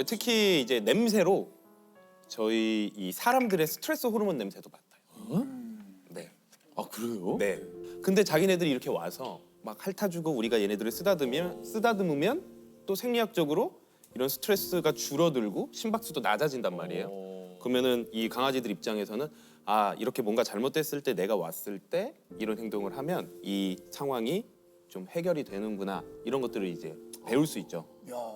특히 이제 냄새로 저희 이 사람들의 스트레스 호르몬 냄새도 맡아요. 네. 아 그래요? 네. 근데 자기네들이 이렇게 와서 막 핥아주고 우리가 얘네들을 쓰다듬으면 또 생리학적으로 이런 스트레스가 줄어들고 심박수도 낮아진단 말이에요. 그러면은 이 강아지들 입장에서는 아 이렇게 뭔가 잘못됐을 때 내가 왔을 때 이런 행동을 하면 이 상황이 좀 해결이 되는구나 이런 것들을 이제 배울 수 있죠.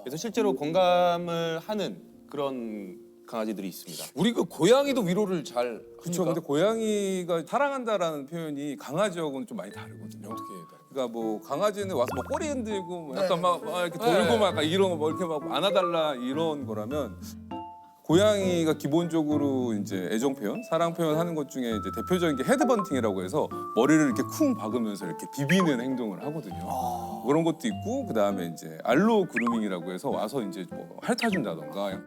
그래서 실제로 공감을 하는 그런 강아지들이 있습니다. 우리 그 고양이도 위로를 잘 그렇죠. 근데 고양이가 사랑한다라는 표현이 강아지하고는 좀 많이 다르거든요. 어떻게 해야 돼? 그러니까 뭐 강아지는 와서 뭐 꼬리 흔들고 뭐 약간 막 이렇게 돌고 막 약간 이런 거 뭐 이렇게 막 안아달라 이런 거라면 고양이가 기본적으로 이제 애정 표현, 사랑 표현 하는 것 중에 이제 대표적인 게 헤드번팅이라고 해서 머리를 이렇게 쿵 박으면서 이렇게 비비는 행동을 하거든요. 그런 것도 있고 그다음에 이제 알로 그루밍이라고 해서 와서 이제 뭐 핥아준다던가.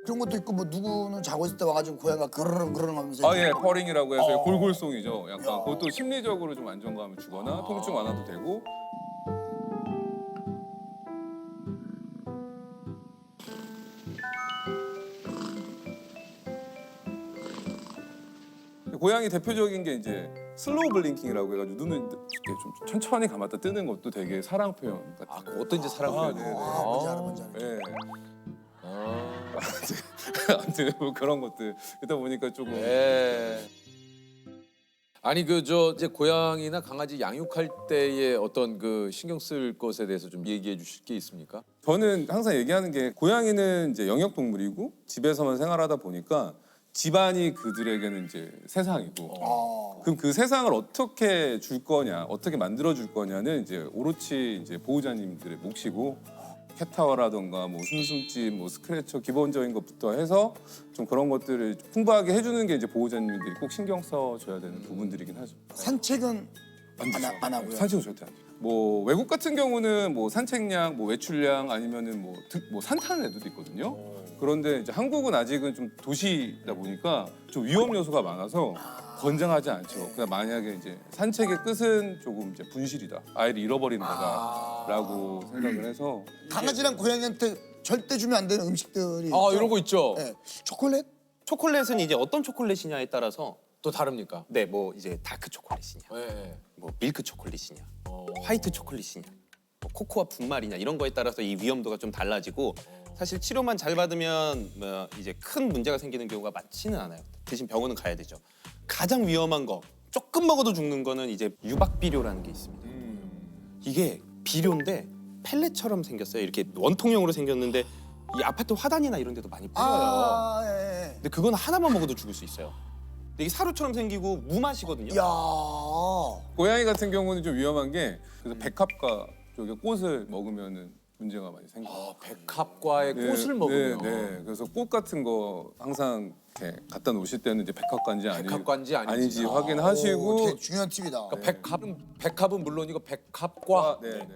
그런 것도 있고 뭐 누구는 자고 있을 때 와가지고 고양이가 그르릉 하면서 아, 예, 퍼링이라고 해서 골골송이죠. 약간 그것도 심리적으로 좀 안정감을 주거나 통증 완화도 되고. 고양이 대표적인 게 이제 슬로우 블링킹이라고 해가지고 눈을 이렇게 좀 천천히 감았다 뜨는 것도 되게 사랑 표현 같은. 아 그것도 이제 사랑 표현이에요. 뭔지 알아 뭔지 알아. 예. 아무튼 뭐 그런 것들 그러다 보니까 조금. 예. 아니 그 저 이제 고양이나 강아지 양육할 때의 어떤 그 신경 쓸 것에 대해서 좀 얘기해 주실 게 있습니까? 저는 항상 얘기하는 게 고양이는 이제 영역 동물이고 집에서만 생활하다 보니까 집안이 그들에게는 이제 세상이고 그럼 그 세상을 어떻게 줄 거냐, 어떻게 만들어 줄 거냐는 이제 오로치 이제 보호자님들의 몫이고 캣타워라던가 뭐 숨숨집, 뭐 스크래처 기본적인 것부터 해서 좀 그런 것들을 풍부하게 해주는 게 이제 보호자님들이 꼭 신경 써줘야 되는 부분들이긴 하죠. 산책은 안 하고요. 산책은 절대 안 돼요. 뭐 외국 같은 경우는 뭐 산책량, 뭐 외출량 아니면은 뭐 산타는 애들도 있거든요. 그런데 이제 한국은 아직은 좀 도시다 보니까 좀 위험 요소가 많아서 권장하지 않죠. 그냥 만약에 이제 산책의 끝은 조금 이제 분실이다, 아이를 잃어버리는 거다라고 생각을 해서. 강아지랑 고양이한테 절대 주면 안 되는 음식들이 아 있죠. 이런 거 있죠. 네. 초콜릿? 초콜릿은 이제 어떤 초콜릿이냐에 따라서 또 다릅니까? 네, 뭐 이제 다크 초콜릿이냐, 예. 뭐 밀크 초콜릿이냐, 화이트 초콜릿이냐, 뭐 코코아 분말이냐 이런 거에 따라서 이 위험도가 좀 달라지고 사실 치료만 잘 받으면 뭐 이제 큰 문제가 생기는 경우가 많지는 않아요. 대신 병원은 가야 되죠. 가장 위험한 거 조금 먹어도 죽는 거는 이제 유박 비료라는 게 있습니다. 이게 비료인데 펠렛처럼 생겼어요. 이렇게 원통형으로 생겼는데 이 아파트 화단이나 이런 데도 많이 뿌려요. 예. 근데 그건 하나만 먹어도 죽을 수 있어요. 근데 이게 사료처럼 생기고 무맛이거든요. 야. 고양이 같은 경우는 좀 위험한 게 그래서 백합과 저기 꽃을 먹으면은 문제가 많이 생겨요. 백합과의 네, 꽃을 먹으면 네. 그래서 꽃 같은 거 항상 이렇게 갖다 놓으실 때는 이제 백합관지 백합관지 아닌지. 확인하시고. 되게 중요한 팁이다. 그러니까 백합은 물론이고 백합과. 네.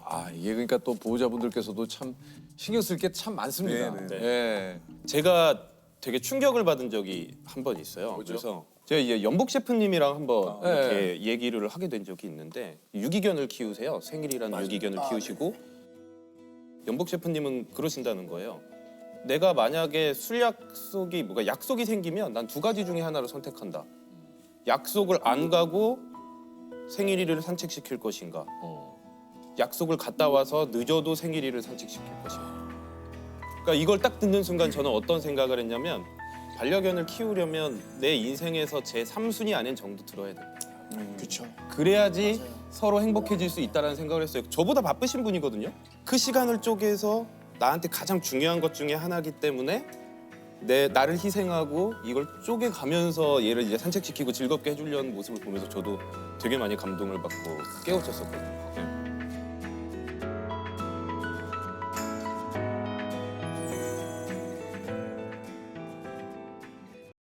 아 이게 그러니까 또 보호자분들께서도 참 신경 쓸 게 참 많습니다. 네. 예. 제가 되게 충격을 받은 적이 한 번 있어요. 그래서 제가 이제 연복 셰프님이랑 한번 이렇게 얘기를 하게 된 적이 있는데 유기견을 키우세요. 생일이라는 유기견을 키우시고 연복 셰프님은 그러신다는 거예요. 내가 만약에 술 약속이 뭔가 약속이 생기면 난 두 가지 중에 하나를 선택한다. 약속을 안 가고 생일이를 산책시킬 것인가. 약속을 갔다 와서 늦어도 생일이를 산책시킬 것인가. 그러니까 이걸 딱 듣는 순간 저는 어떤 생각을 했냐면 반려견을 키우려면 내 인생에서 제 3순위 안엔 정도 들어야 돼. 그렇죠. 그래야지 맞아요. 서로 행복해질 수 있다는 생각을 했어요. 저보다 바쁘신 분이거든요. 그 시간을 쪼개서 나한테 가장 중요한 것 중에 하나이기 때문에 나를 희생하고 이걸 쪼개가면서 얘를 이제 산책시키고 즐겁게 해주려는 모습을 보면서 저도 되게 많이 감동을 받고 깨우쳤었거든요.